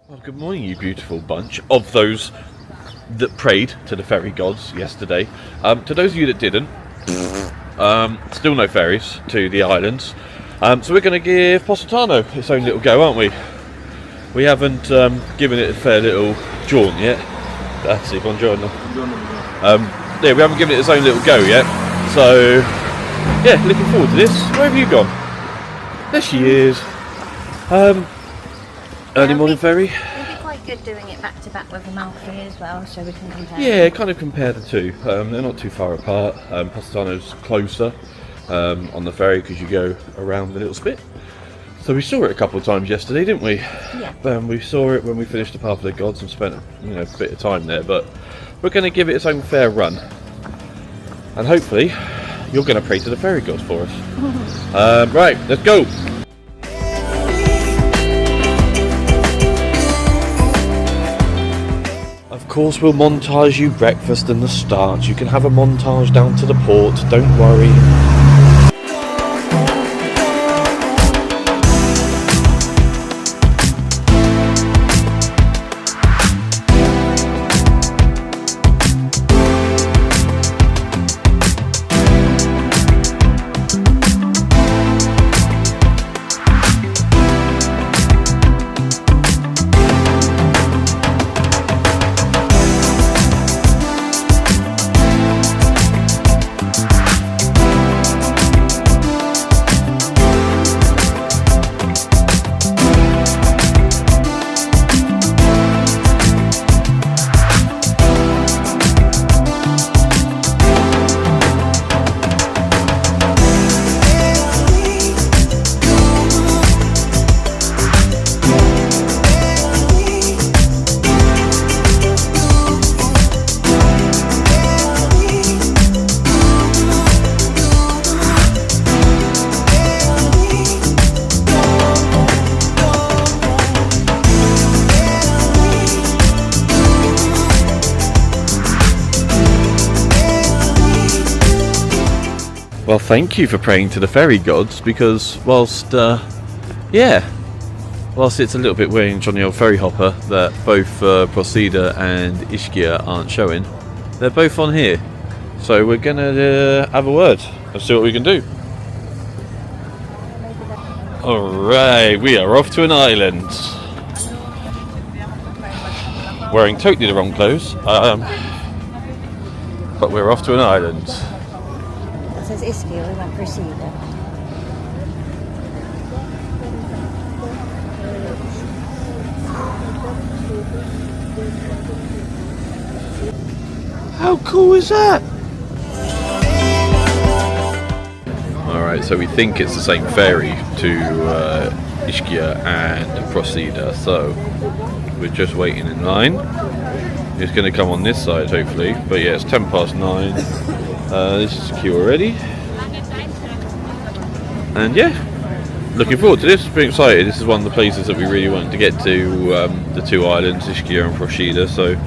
Well, good morning, you beautiful bunch of those that prayed to the fairy gods yesterday. To those of you that didn't, still no ferries to the islands. So we're going to give Positano its own little go, aren't we? We haven't given it a fair little jaunt yet. That's it, buongiorno. Yeah, we haven't given it its own little go yet. So, yeah, looking forward to this. Where have you gone? There she is. Early morning ferry. It'd be quite good doing it back to back with Amalfi as well, so we can compare. Yeah, kind of compare the two. They're not too far apart. Positano's closer on the ferry because you go around a little spit. So we saw it a couple of times yesterday, didn't we? Yeah. We saw it when we finished the Path of the Gods and spent a bit of time there. But we're going to give it its own fair run, and hopefully you're going to pray to the fairy gods for us. Right, let's go. Of course we'll montage you breakfast and the start. You can have a montage down to the port, don't worry. Well, thank you for praying to the fairy gods, because whilst it's a little bit strange on the old ferry hopper that both Procida and Ischia aren't showing, they're both on here. So we're going to have a word and see what we can do. Alright, we are off to an island. Wearing totally the wrong clothes, but we're off to an island. It says Ischia, we went Procida. How cool is that? Alright, so we think it's the same ferry to Ischia and Procida, so we're just waiting in line. It's going to come on this side hopefully, but yeah, it's 9:10. This is queue already, and yeah, looking forward to this. Pretty excited. This is one of the places that we really wanted to get to, the two islands, Ischia and Procida. So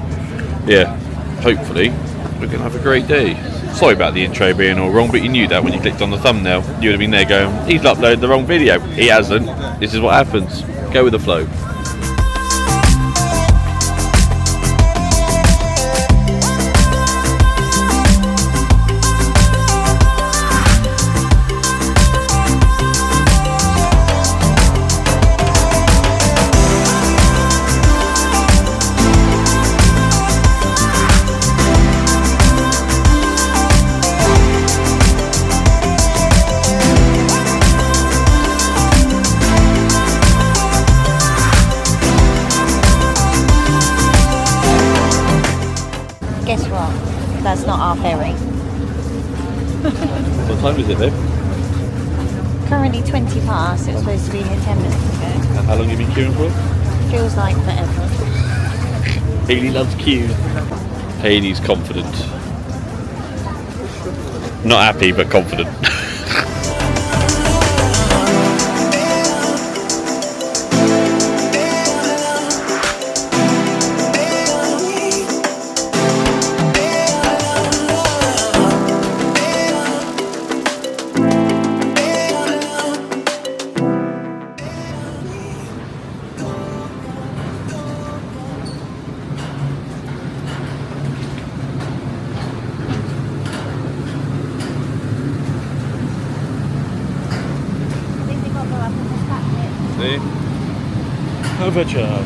yeah, hopefully we're gonna have a great day. Sorry about the intro being all wrong, but you knew that when you clicked on the thumbnail. You would have been there going, he's uploaded the wrong video. He hasn't. This is what happens. Go with the flow. Guess what? That's not our ferry. What time is it then? Currently 20 past, it was supposed to be here 10 minutes ago. And how long have you been queuing for? Feels like forever. Hayley loves queues. Hayley's confident. Not happy, but confident. Overture.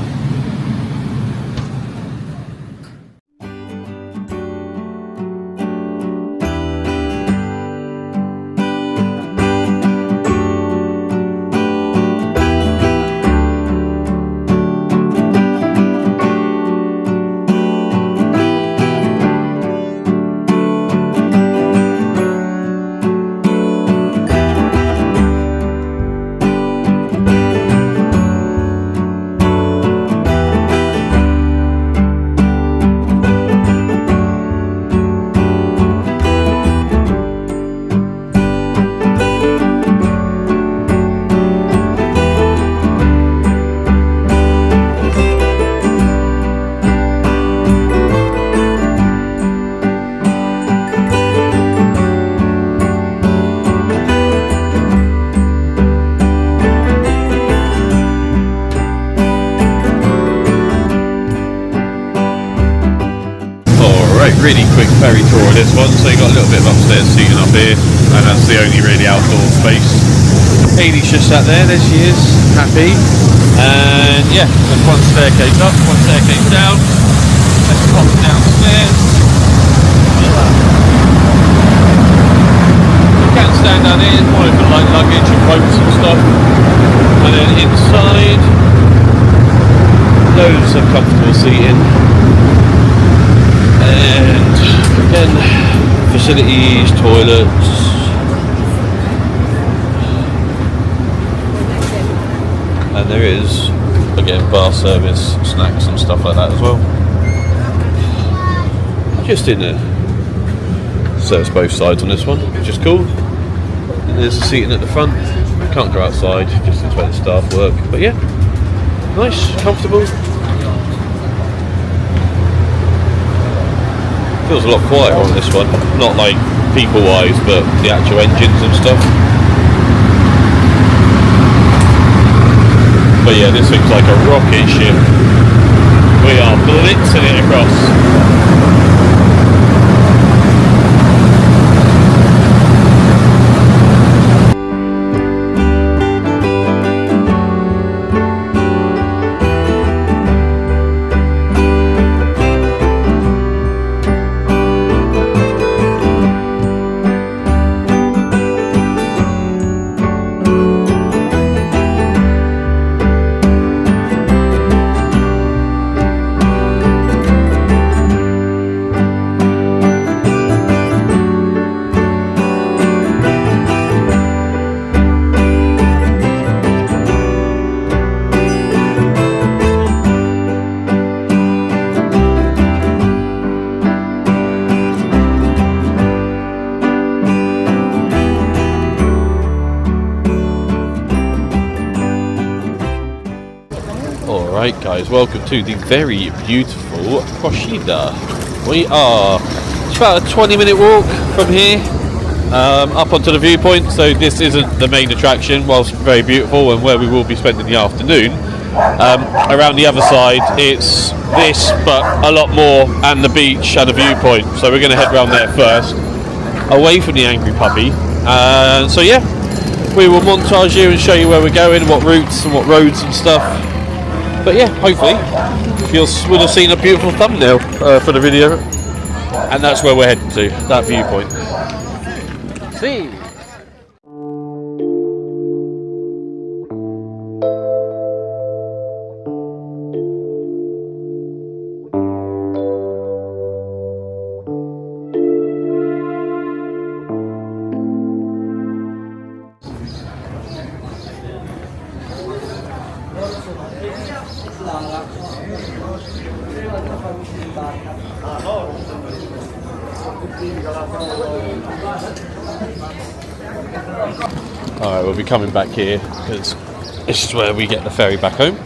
Really quick ferry tour of this one, so you got a little bit of upstairs seating up here, and that's the only really outdoor space. Haley's just sat there she is, happy. And yeah, there's one staircase up, one staircase down. Let's pop downstairs. You can stand down here, more for like luggage and boats and stuff. And then inside, loads of comfortable seating. And again, facilities, toilets. And there is, again, bar service, snacks and stuff like that as well. Just in there. Serves both sides on this one, which is cool. And there's the seating at the front. Can't go outside, just it's where the staff work. But yeah, nice, comfortable. Feels a lot quieter on this one, not like people wise, but the actual engines and stuff. But yeah, this thing's like a rocket ship. We are blitzing it across. Alright guys, welcome to the very beautiful Procida. We are, it's about a 20-minute walk from here up onto the viewpoint, so this isn't the main attraction, whilst very beautiful and where we will be spending the afternoon. Around the other side it's this, but a lot more, and the beach and the viewpoint, so we're going to head round there first, away from the angry puppy. So yeah, we will montage you and show you where we're going, what routes and what roads and stuff. But yeah, hopefully you would have seen a beautiful thumbnail for the video, and that's where we're heading to, that viewpoint. See. Alright, we'll be coming back here because this is where we get the ferry back home.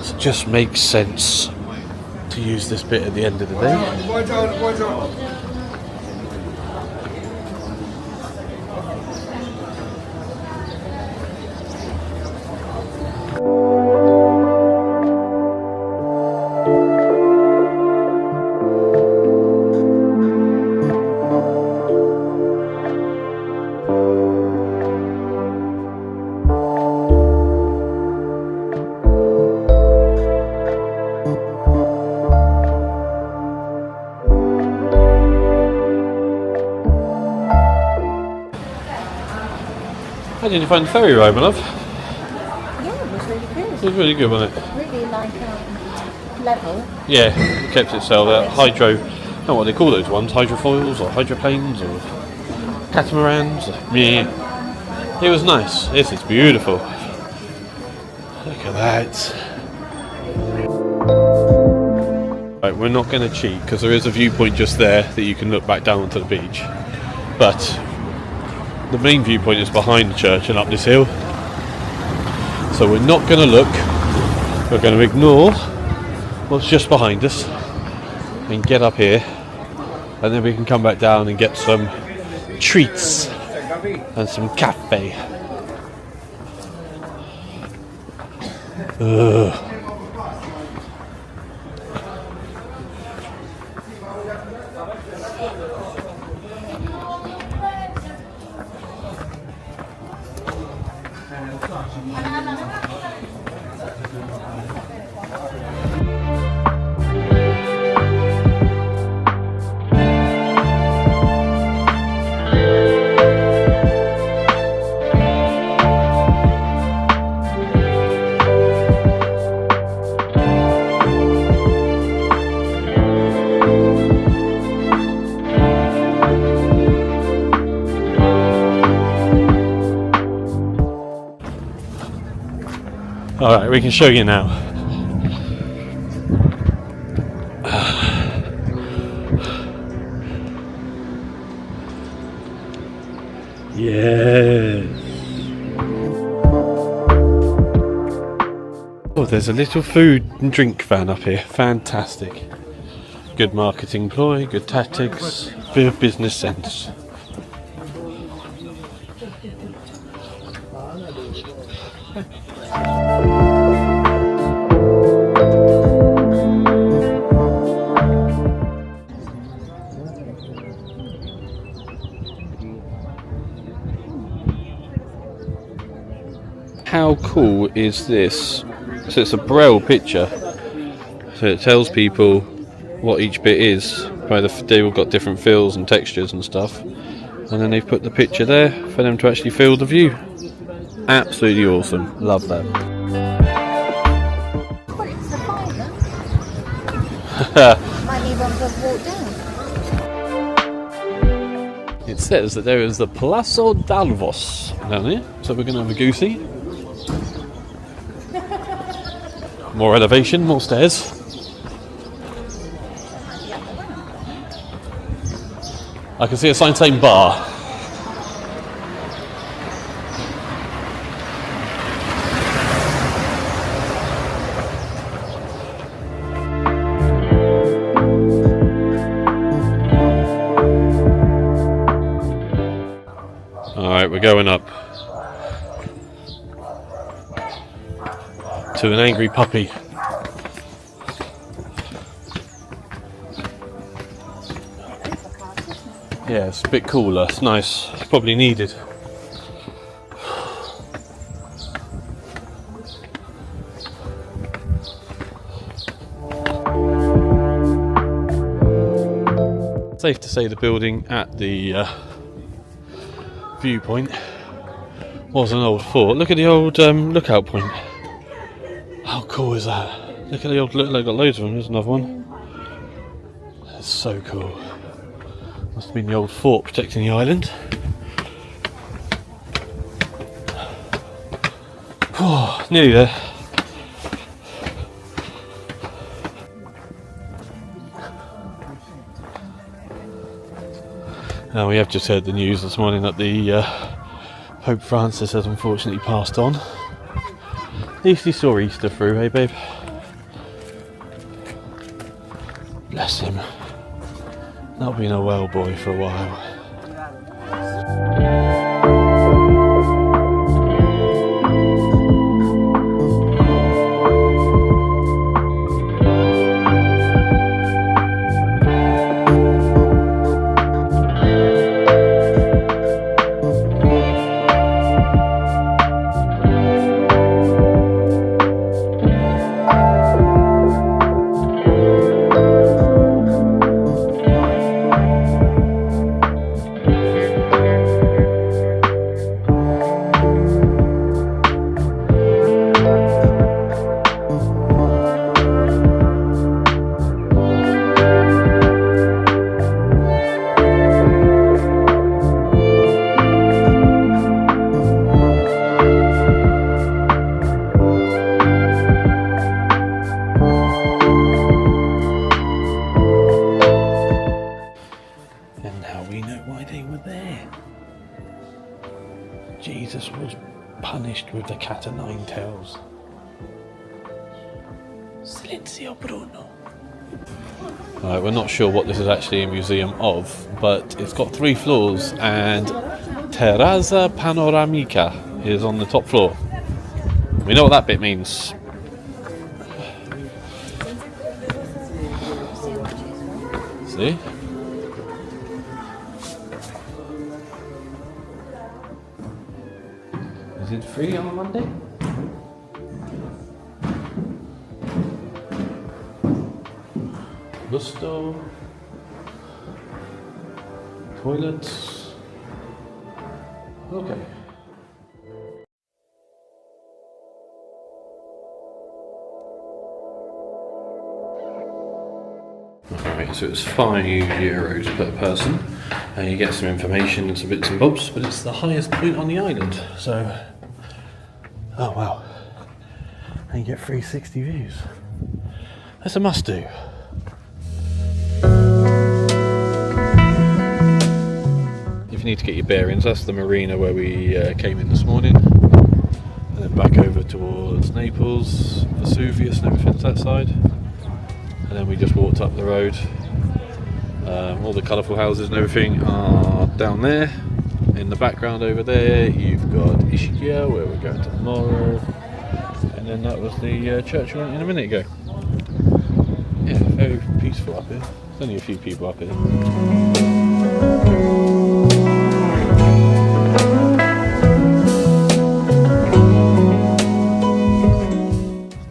So it just makes sense to use this bit at the end of the day. How did you find the ferry ride, my love? Yeah, it was really good. It was really good, wasn't it? Really like level. Yeah, it kept itself out. Hydro, I don't know what they call those ones, hydrofoils or hydroplanes or catamarans. Yeah, it was nice. This is beautiful. Look at that. Right, we're not going to cheat because there is a viewpoint just there that you can look back down onto the beach. But the main viewpoint is behind the church and up this hill. So we're not going to look. We're going to ignore what's just behind us and get up here, and then we can come back down and get some treats and some cafe. Ugh. Alright, we can show you now. Yes. Oh, there's a little food and drink van up here. Fantastic. Good marketing ploy, good tactics, bit of business sense. How cool is this? So it's a braille picture, so it tells people what each bit is. They've all got different feels and textures and stuff, and then they've put the picture there for them to actually feel the view. Absolutely awesome, love that. Well, it's a fiver. Might need one to walk down. It says that there is the Palazzo d'Alvos down here, so we're going to have a goosey. More elevation, more stairs. I can see a sign saying bar. Alright, we're going up to an angry puppy. Yeah, it's a bit cooler, it's nice, it's probably needed. Safe to say the building at the viewpoint was an old fort. Look at the old lookout point. How cool is that? Look at the old look, they've got loads of them, there's another one. That's so cool. Must have been the old fort protecting the island. Oh, nearly there. We have just heard the news this morning that the Pope Francis has unfortunately passed on. At least he saw Easter through, eh babe? Bless him. Not been a well boy for a while. Mr. Ninetails. Silenzio Bruno. Right, we're not sure what this is actually a museum of, but it's got 3 floors and Terrazza Panoramica is on the top floor. We know what that bit means. See? Is it free on a Monday? Gusto. Toilets. Okay. Alright, so it's €5 per person, and you get some information and some bits and bobs, but it's the highest point on the island, so... Oh wow. And you get 360 views. That's a must do. If you need to get your bearings, that's the marina where we came in this morning. And then back over towards Naples, Vesuvius and everything's that side. And then we just walked up the road. All the colourful houses and everything are down there. In the background over there, you've got Ischia, where we're going tomorrow. And then that was the church we went in a minute ago. Yeah, very peaceful up here. There's only a few people up here.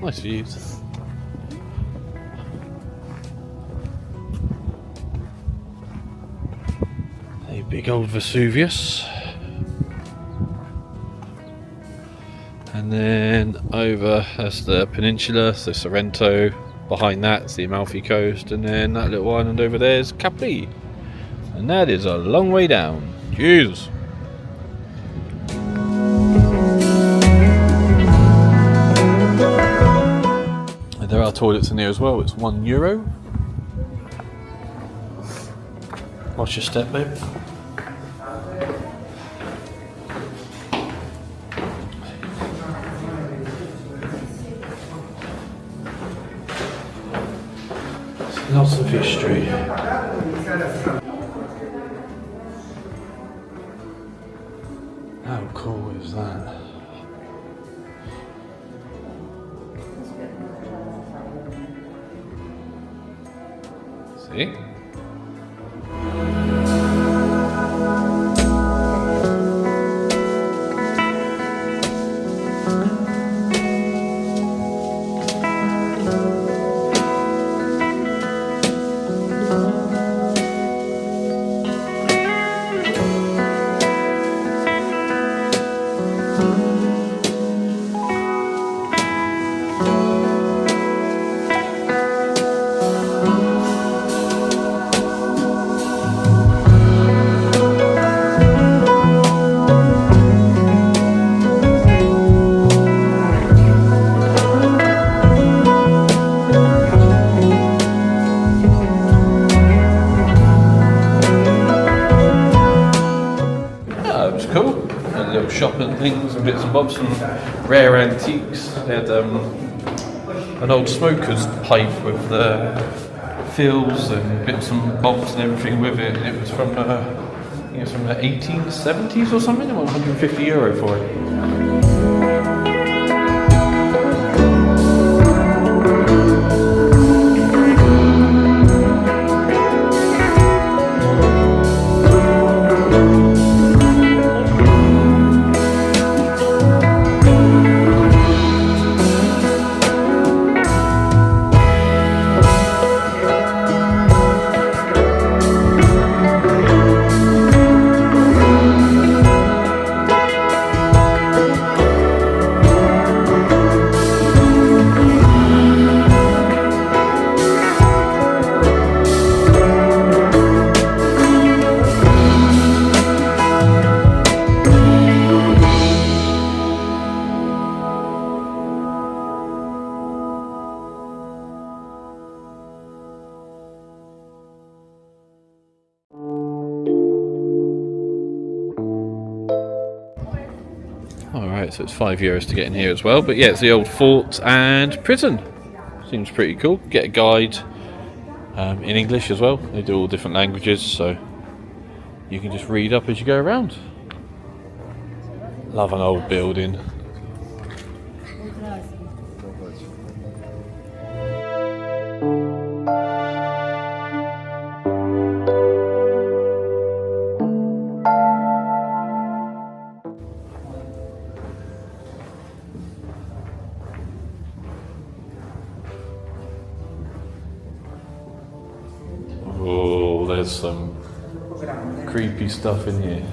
Nice views. A big old Vesuvius. And then over, that's the peninsula, so Sorrento. Behind that's the Amalfi Coast, and then that little island over there is Capri. And that is a long way down. Jeez. And there are toilets in there as well. It's €1. Watch your step, babe. Lots of history. How cool is that? See? Shopping things and bits and bobs, some rare antiques. They had an old smoker's pipe with the fills and bits and bobs and everything with it. It was from I think it's from the 1870s or something. They want €150 for it. Right, so it's €5 to get in here as well. But yeah, it's the old fort and prison. Seems pretty cool. Get a guide in English as well. They do all different languages, so you can just read up as you go around. Love an old building. Oh, there's some creepy stuff in here.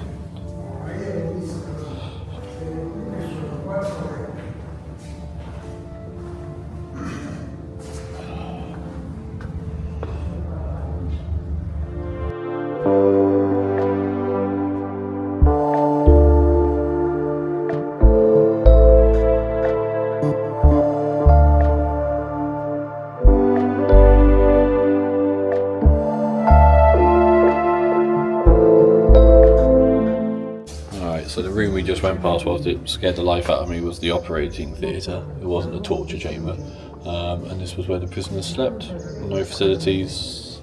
So the room we just went past, whilst it scared the life out of me, was the operating theatre. It wasn't a torture chamber. And this was where the prisoners slept. No facilities,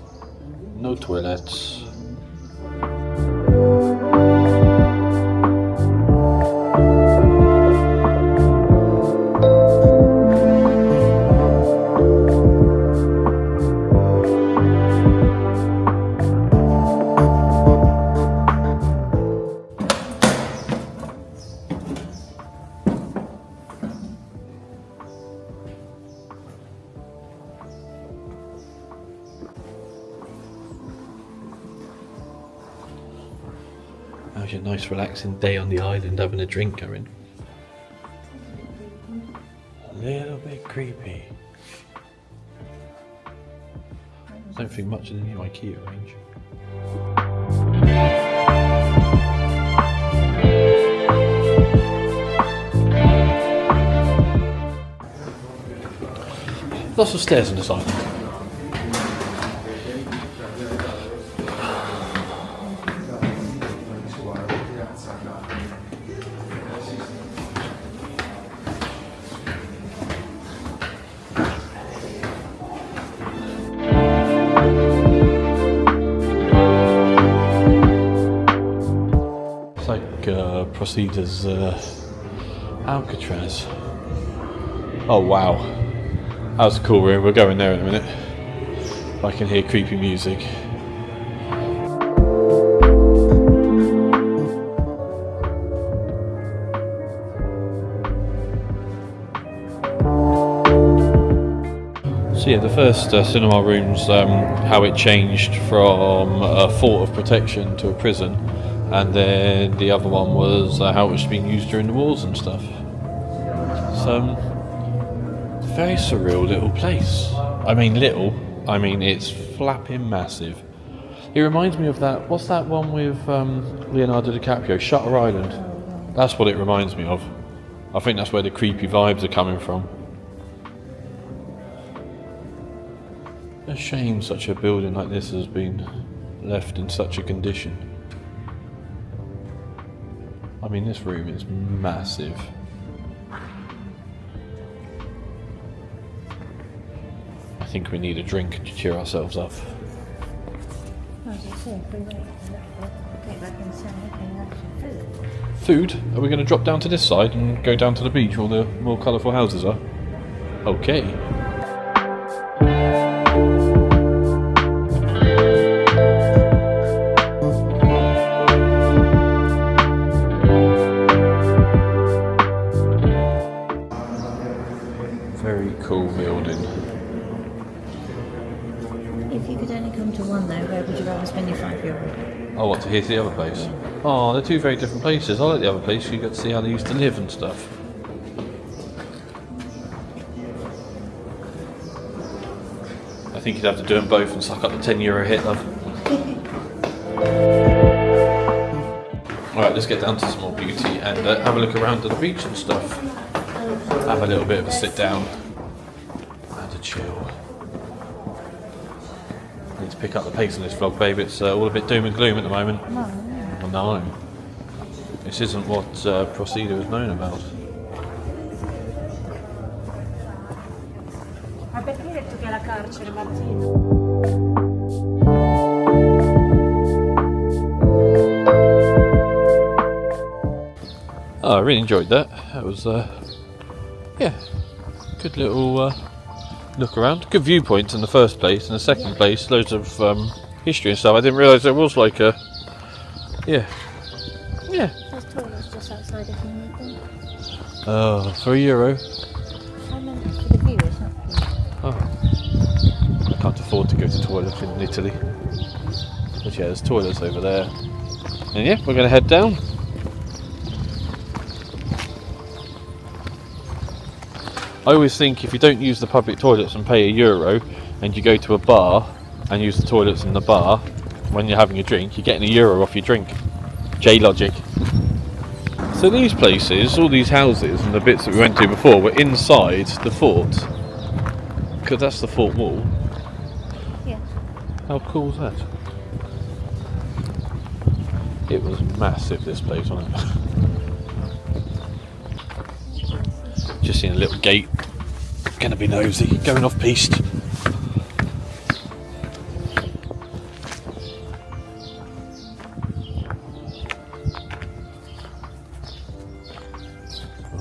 no toilets. How's your nice relaxing day on the island having a drink, Karen? A little bit creepy. Don't think much of the new IKEA range. Lots of stairs on this island. Procida's Alcatraz. Oh wow, that was a cool room. We're going there in a minute. I can hear creepy music. So yeah, the first cinema room's how it changed from a fort of protection to a prison. And then the other one was how it was being used during the wars and stuff. So, very surreal little place. I mean it's flapping massive. It reminds me of that, what's that one with Leonardo DiCaprio, Shutter Island? That's what it reminds me of. I think that's where the creepy vibes are coming from. A shame such a building like this has been left in such a condition. I mean, this room is massive. I think we need a drink to cheer ourselves up. Food? Are we going to drop down to this side and go down to the beach where the more colourful houses are? Okay. Very cool building. If you could only come to one though, where would you rather spend your €5? Oh, what, to hear to the other place? Oh, they're two very different places. I like the other place, you get to see how they used to live and stuff. I think you'd have to do them both and suck up the €10 hit, love. Alright, let's get down to some more beauty and have a look around at the beach and stuff. Have a little bit of a sit down and a chill. I need to pick up the pace on this vlog, babe. It's all a bit doom and gloom at the moment. No. Oh, no. This isn't what Procida is known about. Ma perché hai detto che è la carcere, Martina? Oh, I really enjoyed that. That was, yeah, good little look around. Good viewpoint in the first place. In the second place, loads of history and stuff. I didn't realise there was like a, yeah. There's toilets just outside if you need them. Oh, for €1. I meant for the viewers, not for you. Oh, I can't afford to go to toilet in Italy. But yeah, there's toilets over there. And yeah, we're going to head down. I always think if you don't use the public toilets and pay €1 and you go to a bar and use the toilets in the bar when you're having a drink, you're getting €1 off your drink. J-logic. So these places, all these houses and the bits that we went to before were inside the fort. Because that's the fort wall. Yeah. How cool is that? It was massive, this place, wasn't it? Just seen a little gate. Gonna be nosy, going off piste.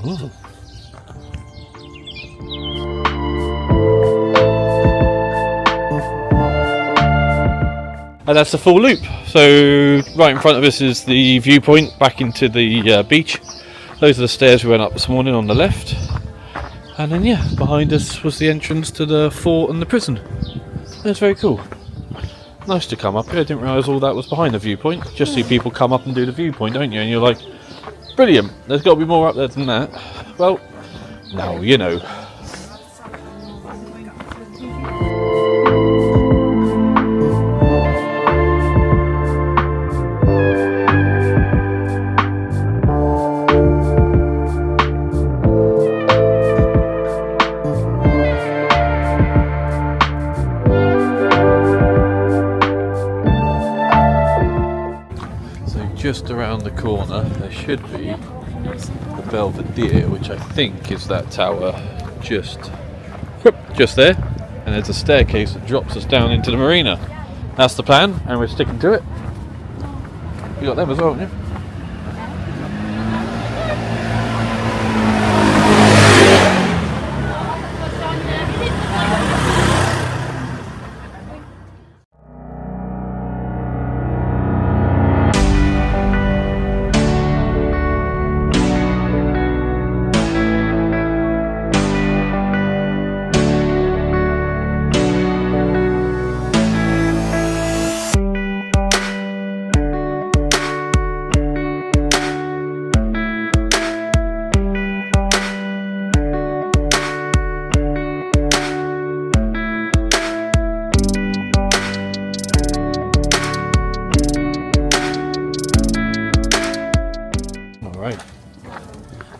Ooh. And that's the full loop. So right in front of us is the viewpoint back into the beach. Those are the stairs we went up this morning on the left. And then yeah, behind us was the entrance to the fort and the prison. That's very cool. Nice to come up here. I didn't realise all that was behind the viewpoint. Just see people come up and do the viewpoint, don't you? And you're like, brilliant, there's got to be more up there than that. Well, now you know. Just around the corner there should be the Belvedere, which I think is that tower just there, and there's a staircase that drops us down into the marina. That's the plan, and we're sticking to it. You got them as well, haven't you?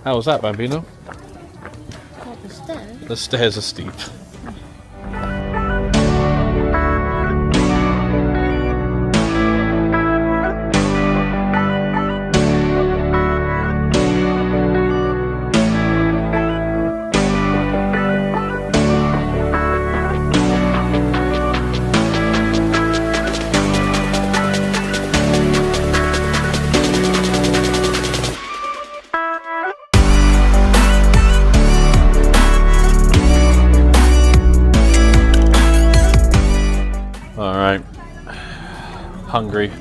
How was that, Bambino? What, the stairs? The stairs are steep. Alright, hungry.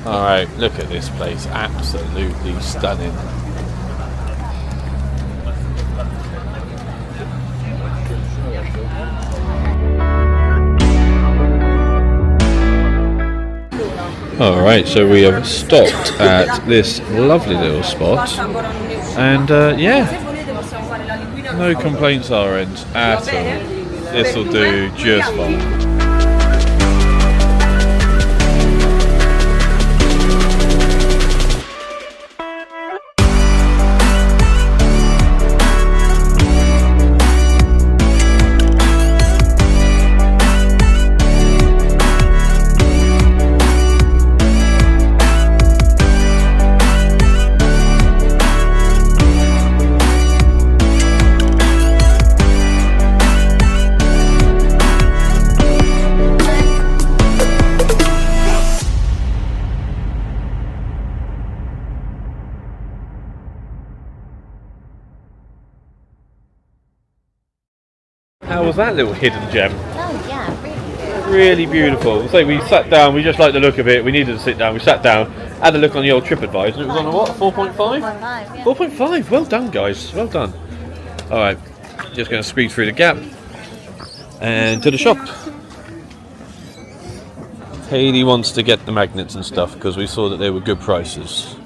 Alright, look at this place, absolutely stunning. Alright, so we have stopped at this lovely little spot, and yeah, No complaints our end at all. This will do just fine. How was that little hidden gem? Oh yeah, Really beautiful. So we sat down, we just liked the look of it, we needed to sit down, we sat down, had a look on the old TripAdvisor, and it was on a what, 4.5? 4.5, yeah. 4.5, well done guys, well done. Alright, just going to squeeze through the gap and to the shop. Hayley wants to get the magnets and stuff because we saw that they were good prices.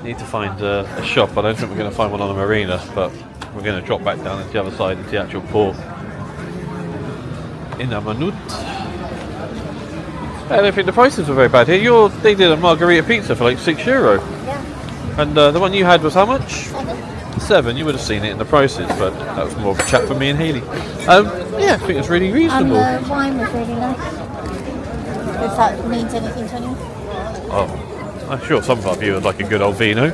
Need to find a shop. I don't think we're going to find one on the marina, but we're going to drop back down into the other side into the actual port in Amanut. I don't think the prices were very bad here. They did a margarita pizza for like €6. Yeah. And the one you had was how much? 7. 7. You would have seen it in the prices, but that was more of a chat for me and Hayley. Yeah, I think it's really reasonable. And the wine was really nice. If that means anything to you. Oh, I'm sure some of our viewers like a good old vino.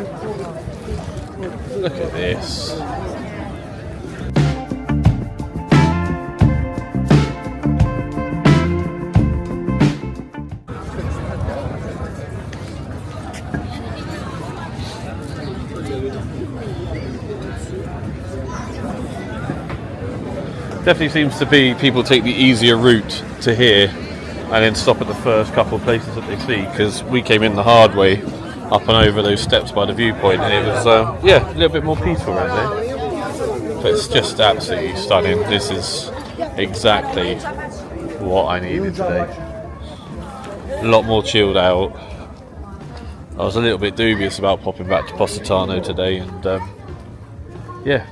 Look at this. Definitely seems to be people take the easier route to here and then stop at the first couple of places that they see, because we came in the hard way up and over those steps by the viewpoint, and it was yeah, a little bit more peaceful around there. But it's just absolutely stunning. This is exactly what I needed today. A lot more chilled out. I was a little bit dubious about popping back to Positano today, and yeah,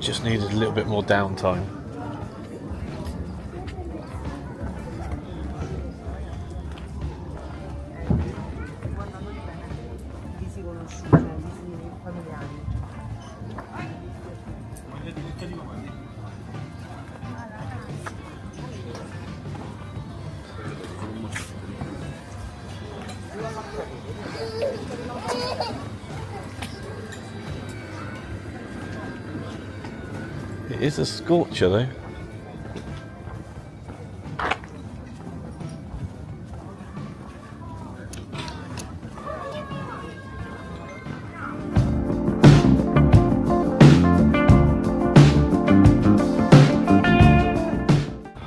just needed a little bit more downtime. It is a scorcher though.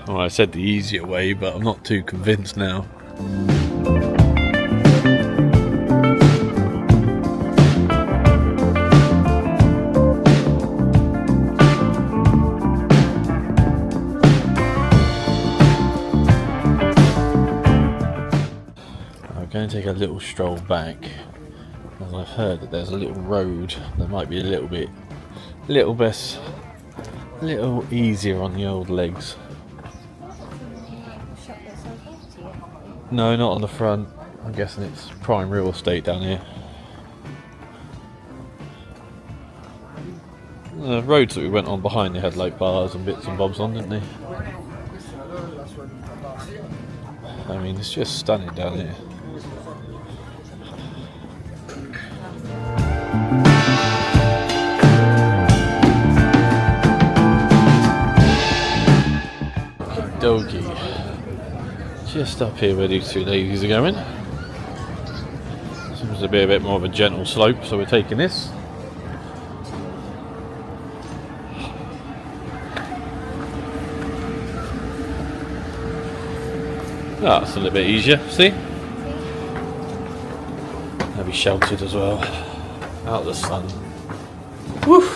Well, I said the easier way, but I'm not too convinced now. Going to take a little stroll back, as I've heard that there's a little road that might be a little easier on the old legs. No, not on the front. I'm guessing it's prime real estate down here. The roads that we went on behind, they had like bars and bits and bobs on, didn't they? I mean, it's just stunning down here. Doggy. Just up here where these two ladies are going. Seems to be a bit more of a gentle slope, so we're taking this. Ah, it's a little bit easier, see? They'll be sheltered as well. Out of the sun. Woo!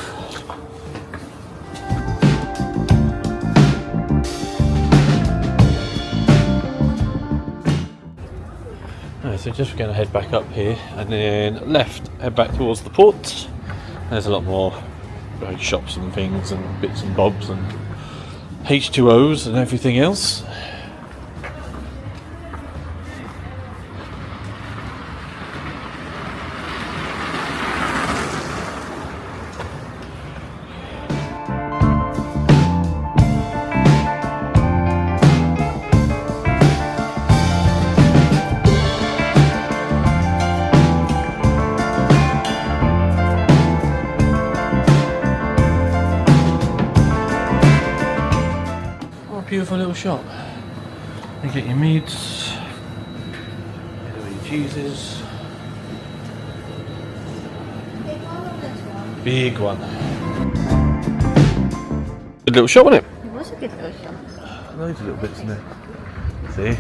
so just going to head back up here and then left, head back towards the port. There's a lot more shops and things and bits and bobs and H2Os and everything else. Beautiful little shop. You get your meats, your cheeses. Big one. Good little shop, wasn't it? It was a good little shop. Loads of little bits in there. See?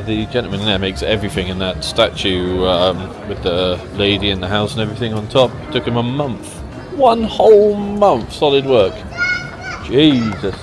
The gentleman there makes everything, in that statue with the lady in the house and everything on top. It took him a month. 1 whole month solid work. Jesus.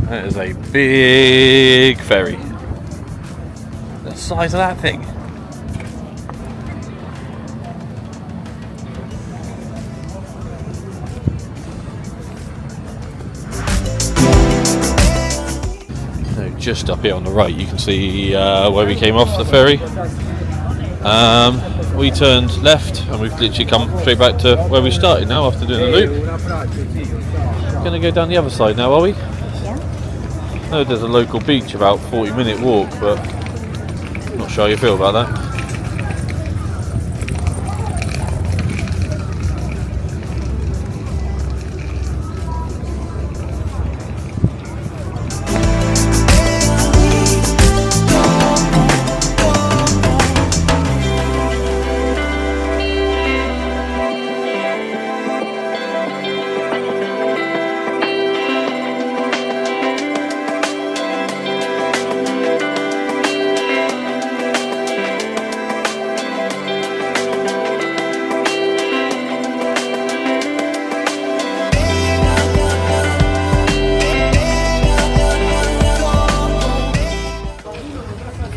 That is a big ferry. The size of that thing. So just up here on the right you can see where we came off the ferry. We turned left and we've literally come straight back to where we started now after doing the loop. Going to go down the other side now, are we? I know there's a local beach about 40-minute walk, but not sure how you feel about that.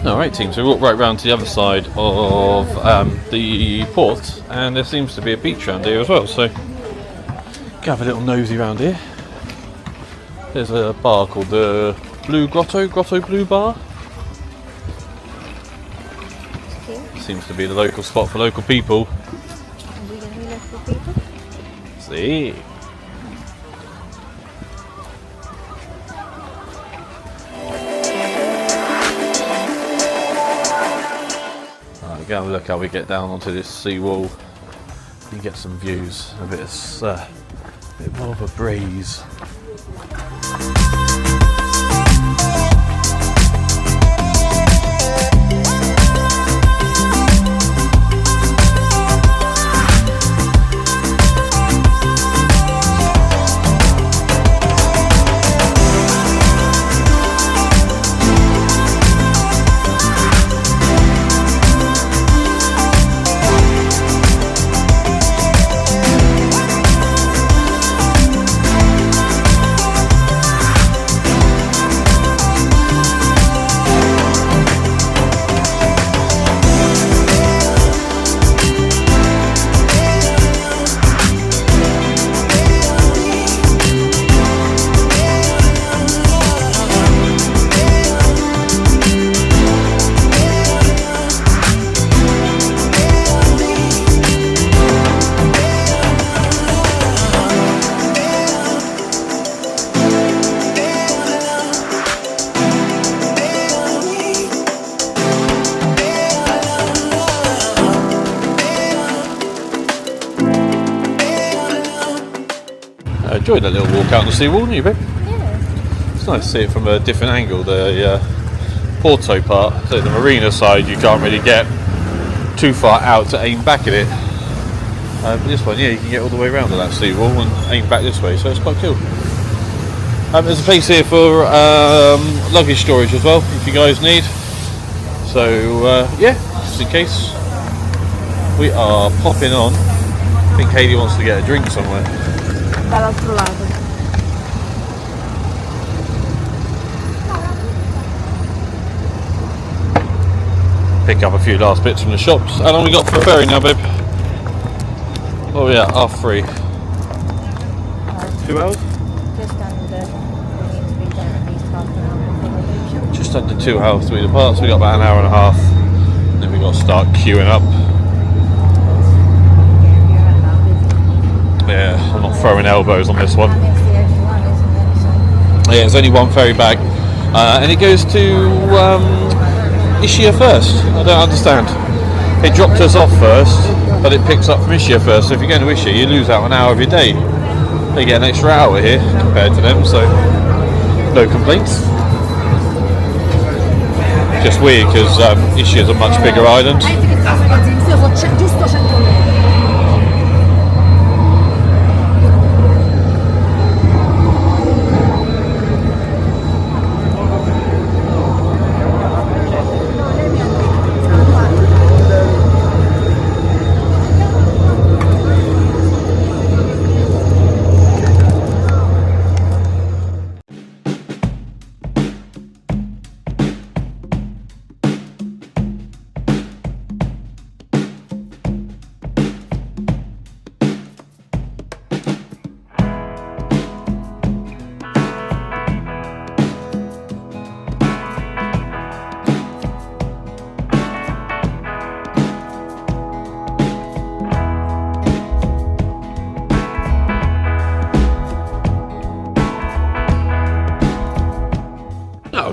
Alright team, so we walked right round to the other side of the port, and there seems to be a beach around here as well, so have a little nosy around here. There's a bar called the Blue Grotto Blue Bar. Seems to be the local spot for local people. See. Right, go and look how we get down onto this seawall. You get some views, a bit more of a breeze. I enjoyed that little walk out on the seawall, didn't you, babe? Yeah. It's nice to see it from a different angle. The Porto part, so the marina side, you can't really get too far out to aim back at it. But this one, yeah, you can get all the way around to that seawall and aim back this way, so it's quite cool. There's a place here for luggage storage as well, if you guys need. So yeah, just in case, we are popping on. I think Hayley wants to get a drink somewhere. Dall'altro lato. Pick up a few last bits from the shops. How long we got for the ferry now, babe? Oh yeah, half-3. 2 hours? Just under. We need to be there at least half an hour before we leave. Just under 2 hours to depart, so we got about an hour and a half. And then we got to start queuing up. Yeah, I'm not throwing elbows on this one. And it's the only one, isn't it? So Yeah, there's only one ferry back, and it goes to Ischia first. I don't understand. It dropped us off first, but it picks up from Ischia first. So if you're going to Ischia, you lose out an hour of your day. They get an extra hour here compared to them, so no complaints. Just weird because Ischia is a much bigger island. Io faccio giusto 100 euro.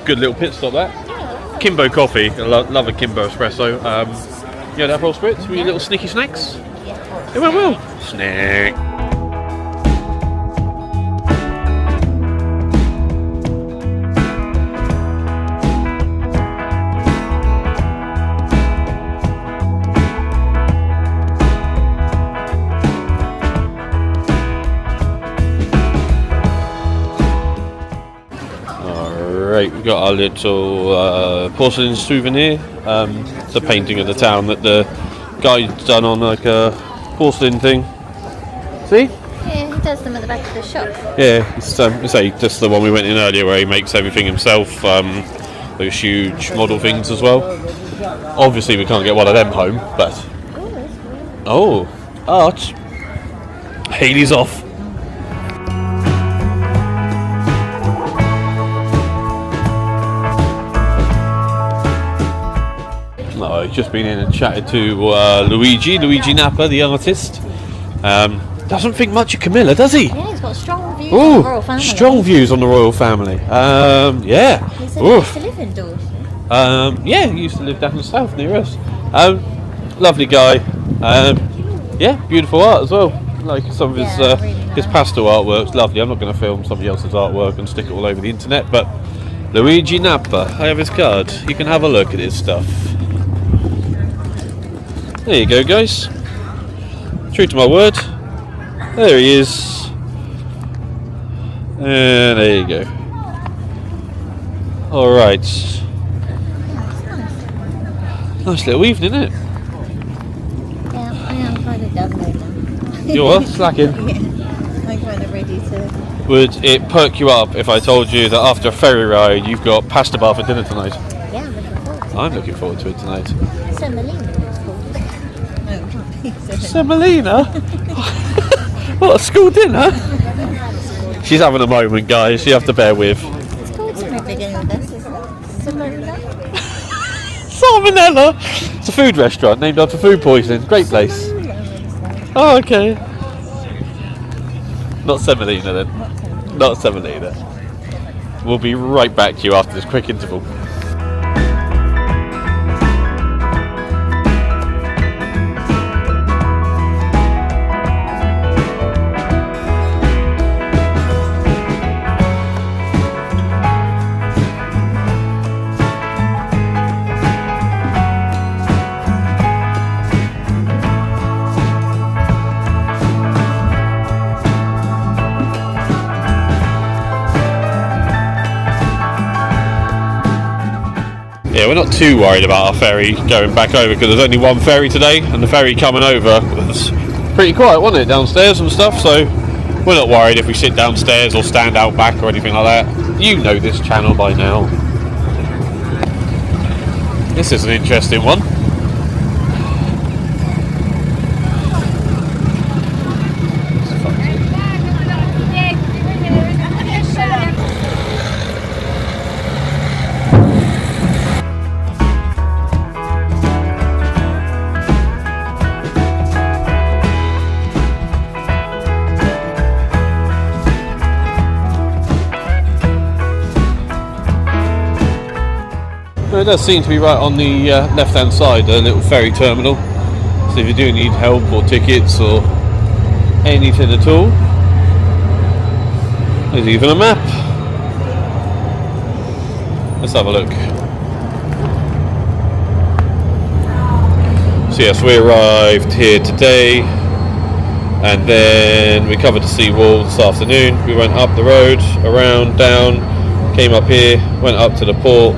Good little pit stop there. Kimbo coffee. I love a Kimbo espresso. You had Aperol spritz with your little sneaky snacks? It went well. Snack. Right, we've got our little porcelain souvenir. It's a painting of the town that the guy's done on like a porcelain thing. See? yeah, he does them at the back of the shop. Yeah, it's just the one we went in earlier where he makes everything himself. Those huge model things as well. Obviously we can't get one of them home, but... Oh, art. Hayley's off. No, I've just been in and chatted to Luigi Nappa, the artist. Doesn't think much of Camilla, does he? Yeah, he's got strong views on the royal Ooh, family. strong views on the royal family. Yeah. He said he used to live in Dorset. Yeah, he used to live down the south near us. Lovely guy. Yeah, beautiful art as well. Like some of his really his nice. pastel artwork's lovely. I'm not going to film somebody else's artwork and stick it all over the internet, but Luigi Nappa, I have his card. You can have a look at his stuff. There you go, guys. True to my word. There he is. And there you go. Alright. Nice little evening, isn't it? Yeah, I am kind of done right now. You're what? Slacking? Yeah, I'm kind of ready to... Would it perk you up if I told you that after a ferry ride you've got pasta bar for dinner tonight? Yeah, I'm looking forward to it. I'm looking forward to it tonight. Semolina, it's called. No, it can't be Semolina? What, a school dinner? She's having a moment, guys. You have to bear with. It's called something beginning with this, isn't it? Semolina? Salmonella! It's a food restaurant named after food poisoning. Great place. Oh, okay. Not semolina then. Not semolina. We'll be right back to you after this quick interval. Yeah, we're not too worried about our ferry going back over because there's only one ferry today, and the ferry coming over was pretty quiet, wasn't it, downstairs and stuff, so we're not worried if we sit downstairs or stand out back or anything like that. You know this channel by now. This is an interesting one. It does seem to be right on the left hand side, the little ferry terminal. So if you do need help or tickets or anything at all, there's even a map. Let's have a look. So yes, we arrived here today and then we covered the seawall this afternoon. We went up the road, around, down, came up here, went up to the port,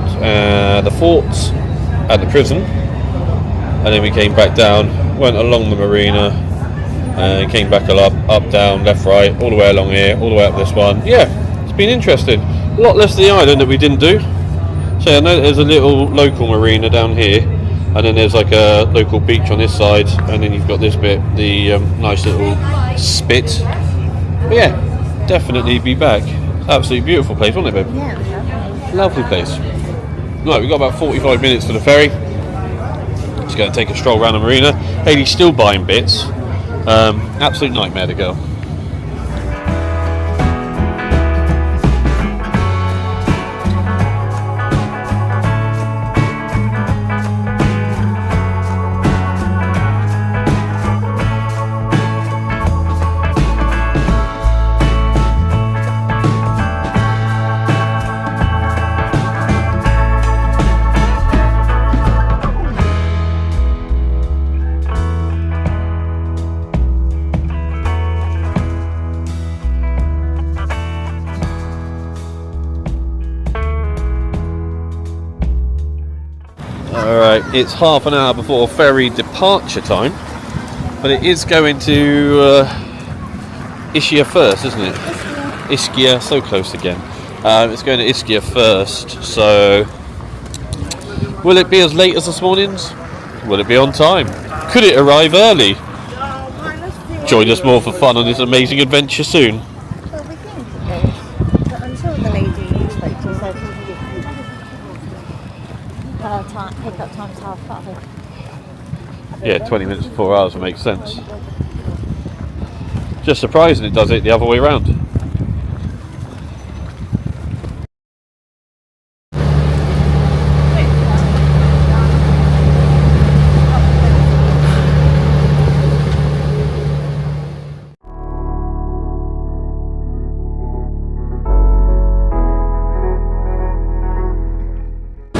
the forts and the prison, and then we came back down, went along the marina and came back up, down, left, right, all the way along here, all the way up this one. Yeah, it's been interesting. A lot less of the island that we didn't do. So I know there's a little local marina down here, and then there's like a local beach on this side, and then you've got this bit, the nice little spit. But yeah, definitely be back. Absolutely beautiful place, wasn't it, babe? Yeah, it was lovely. Lovely place. Right, we've got about 45 minutes to the ferry. Just going to take a stroll around the marina. Haley's still buying bits. Absolute nightmare, the girl. Alright, it's half an hour before ferry departure time, but it is going to Ischia first, isn't it? Ischia, so close again. It's going to Ischia first, so will it be as late as this morning's? Will it be on time? Could it arrive early? Join us more for fun on this amazing adventure soon. Well, we think it is. But until the lady you spoke to said her pick-up time's 5:30. Yeah, 20 minutes before ours would make sense. Just surprising it does it the other way around.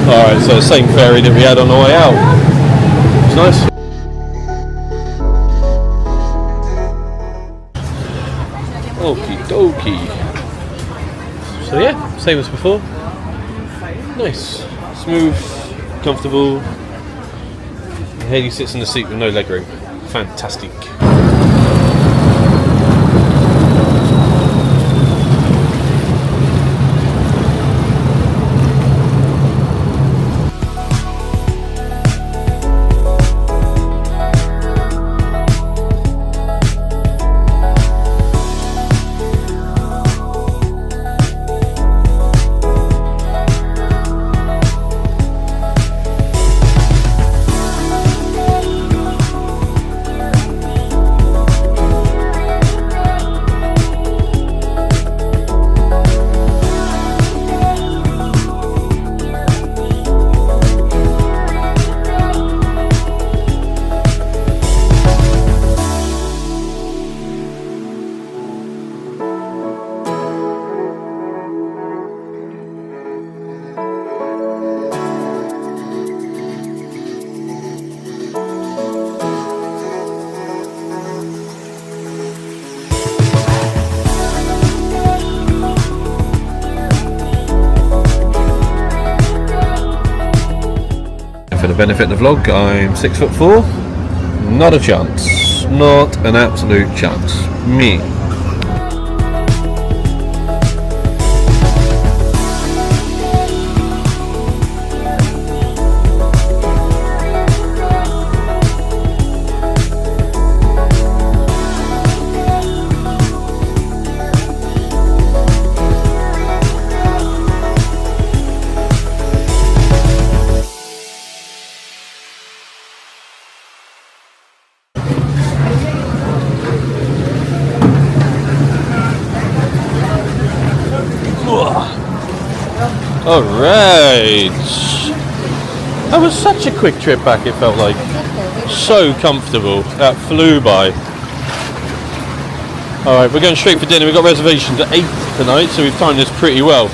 Alright, so same ferry that we had on the way out. It's nice. Okie dokie. So yeah, same as before. Nice. Smooth, comfortable. Haley sits in the seat with no leg room. Fantastic. For the benefit of the vlog, I'm 6'4". Not a chance. Not an absolute chance. Me. Alright. That was such a quick trip back, it felt like. So comfortable. That flew by. Alright, we're going straight for dinner. We've got reservations at 8 tonight, so we've timed this pretty well.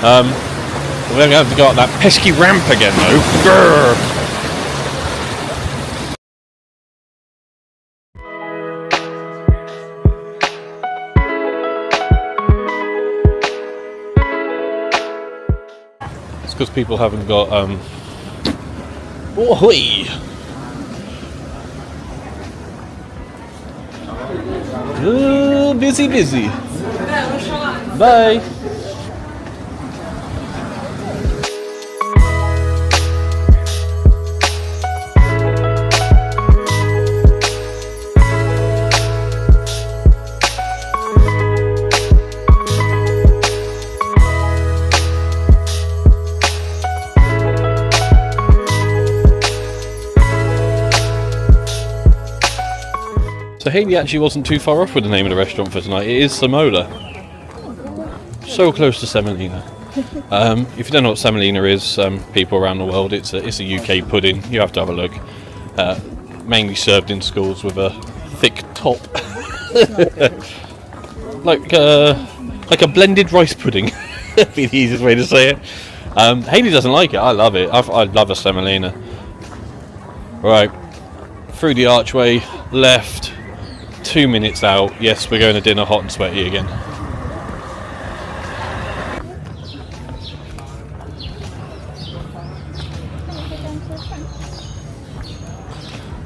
We're going to have to go up that pesky ramp again though. Grrr. Because people haven't got ahoy! Busy. Bye. So Haley actually wasn't too far off with the name of the restaurant for tonight. It is Samola. So close to semolina. If you don't know what semolina is, people around the world, it's a UK pudding. You have to have a look. Mainly served in schools with a thick top, like a blended rice pudding. That'd be the easiest way to say it. Haley doesn't like it. I love it. I love a semolina. Right, through the archway, left. 2 minutes out. Yes, we're going to dinner hot and sweaty again.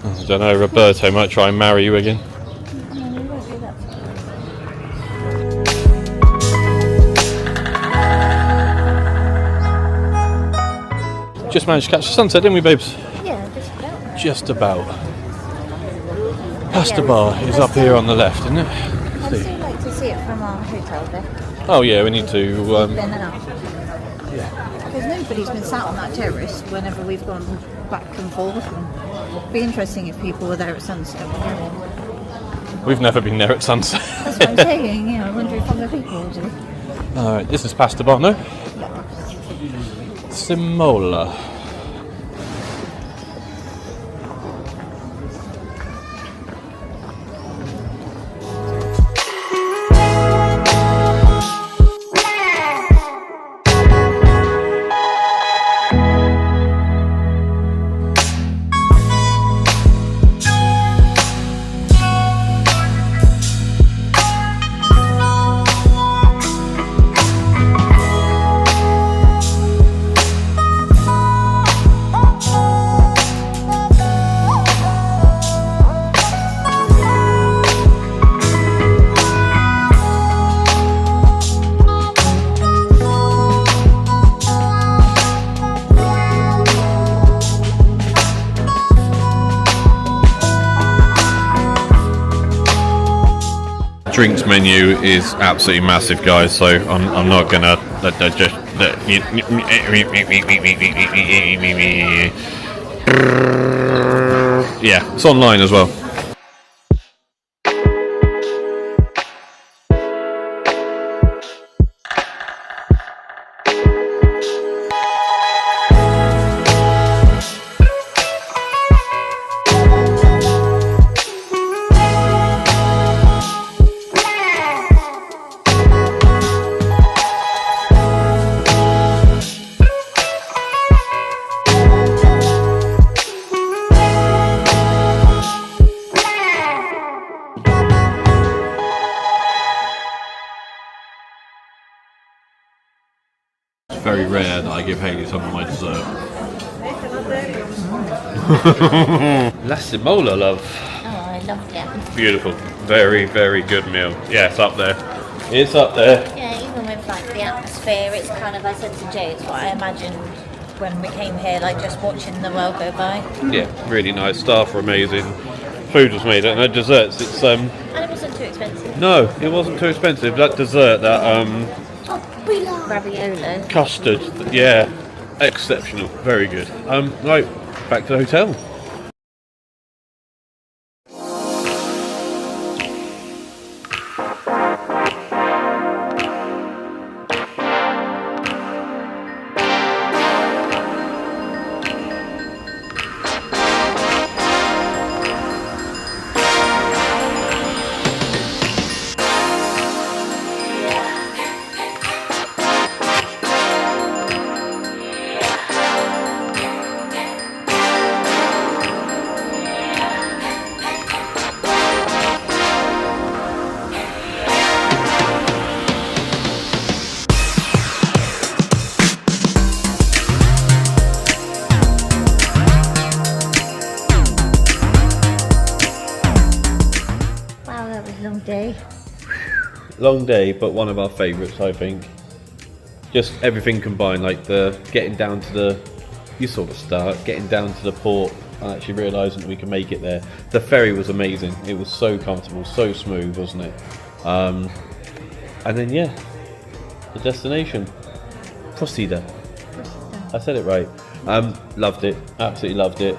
I don't know, Roberto might try and marry you again. Just managed to catch the sunset, didn't we, babes? Yeah, just about. Just about. Pasta bar is up here on the left, isn't it? I'd still like to see it from our hotel there. Oh yeah, we need to. Been out. Because nobody's been sat on that terrace whenever we've gone back and forth. And it'd be interesting if people were there at sunset. We've never been there at sunset. That's what I'm saying, yeah, I wonder if other people do. Alright, this is Pasta Bono. Simola. Drinks menu is absolutely massive, guys. So I'm not gonna yeah, it's online as well. Very rare that I give Hayley some of my dessert. La Simola, love. Oh, I loved it. Beautiful. Very, very good meal. Yeah, it's up there. It's up there. Yeah, even with like the atmosphere, it's kind of, I said to Jay, it's what I imagined when we came here, like just watching the world go by. Yeah, really nice. Staff were amazing. Food was made, and the desserts, it's And it wasn't too expensive. no, it wasn't too expensive. That dessert, that Raviolo. custard, yeah, exceptional, very good. Right, back to the hotel. Long day, but one of our favourites, I think. Just everything combined, like the getting down to the, you saw the start, getting down to the port and actually realising that we can make it there. The ferry was amazing. It was so comfortable, so smooth, wasn't it? And then yeah, the destination, Procida. I said it right. Loved it, absolutely loved it.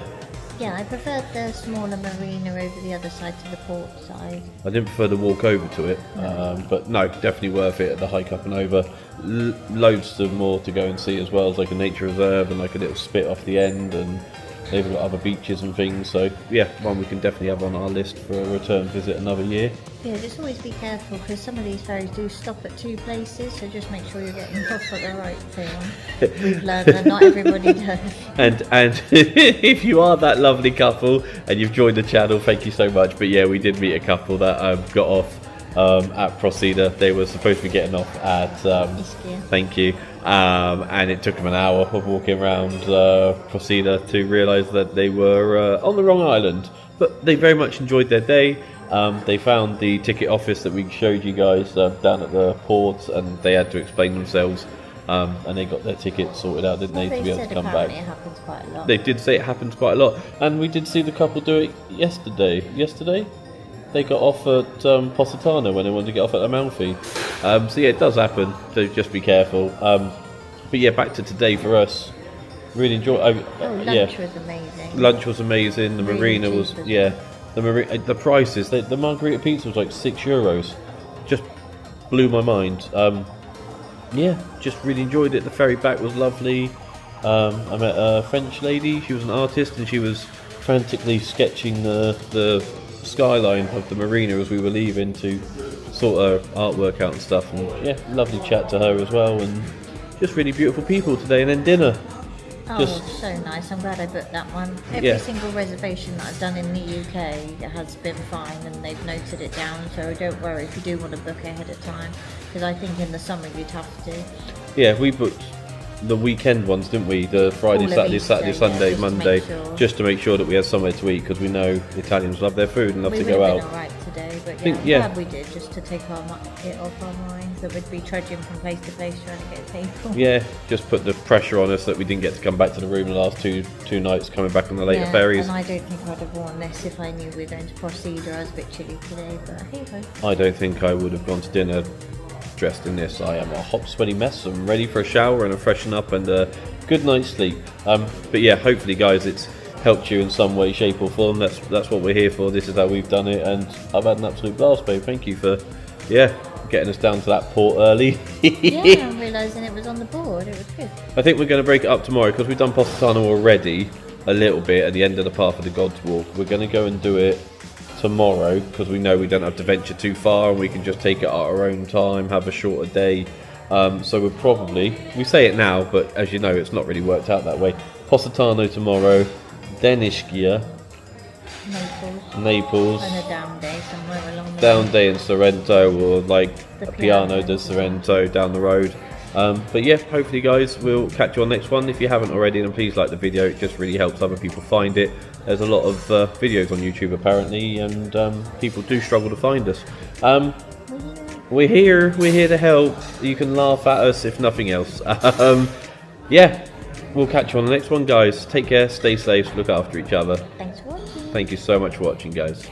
Yeah, I preferred the smaller marina over the other side to the port side. I didn't prefer the walk over to it, but no, definitely worth it at the hike up and over. Loads of more to go and see as well, as like a nature reserve and like a little spit off the end, and they've got other beaches and things. So yeah, one we can definitely have on our list for a return visit another year. Yeah, just always be careful because some of these ferries do stop at two places, so just make sure you're getting off at the right thing. We've learned that not everybody does. And if you are that lovely couple and you've joined the channel, thank you so much. But yeah, we did meet a couple that got off at Procida. They were supposed to be getting off at thank you, and it took them an hour of walking around Procida to realise that they were on the wrong island. But they very much enjoyed their day. They found the ticket office that we showed you guys down at the port, and they had to explain themselves, and they got their tickets sorted out, didn't they, to be able to come back. It happens quite a lot. They did say it happens quite a lot, and we did see the couple do it yesterday. They got off at Positano when they wanted to get off at Amalfi. So yeah, it does happen, so just be careful. But yeah, back to today for us. Really enjoyed. Lunch was amazing. Lunch was amazing. The Really marina cheap was as well. the prices. The margarita pizza was like €6. Just blew my mind. Yeah, just really enjoyed it. The ferry back was lovely. I met a French lady. She was an artist and she was frantically sketching the skyline of the marina as we were leaving to sort her artwork out and stuff. And yeah, lovely chat to her as well. And just really beautiful people today. And then dinner. Oh, so nice. I'm glad I booked that one. Every single reservation that I've done in the UK has been fine and they've noted it down, so don't worry if you do want to book ahead of time, because I think in the summer you'd have to. Yeah, we booked the weekend ones, didn't we? The Friday, All of Saturday, Easter, Saturday, yeah, Sunday, just to Monday, make sure. just to make sure that we had somewhere to eat, because we know Italians love their food and love We to would go have out. been alright today, but think- I'm yeah. glad we did, just to take it off our minds that we'd be trudging from place to place trying to get a table. Yeah, just put the pressure on us that we didn't get to come back to the room the last two nights coming back on the later ferries. And I don't think I'd have worn this if I knew we were going to Procida. I was a bit chilly today, but hey ho. I don't think I would have gone to dinner dressed in this. I am a hot, sweaty mess. I'm ready for a shower and a freshen up and a good night's sleep. But yeah, hopefully, guys, it's helped you in some way, shape, or form. That's what we're here for. This is how we've done it, and I've had an absolute blast, babe. Thank you for, getting us down to that port early. Yeah, I'm realising it was on the board. It was good. I think we're going to break it up tomorrow because we've done Positano already a little bit at the end of the Path of the Gods walk. We're going to go and do it tomorrow because we know we don't have to venture too far and we can just take it at our own time, have a shorter day. So we'll probably, we say it now, but as you know, it's not really worked out that way. Positano tomorrow, then Ischia, Naples, And a down day somewhere along the down way. day in Sorrento, or like The a Piano Piano. de Sorrento down the road. But yeah, hopefully, guys, we'll catch you on next one. If you haven't already, then please like the video. It just really helps other people find it. There's a lot of videos on YouTube apparently, and people do struggle to find us. We're here to help. You can laugh at us if nothing else. Yeah, we'll catch you on the next one, guys. Take care, stay safe, look after each other. Thanks for watching. Thank you so much for watching, guys.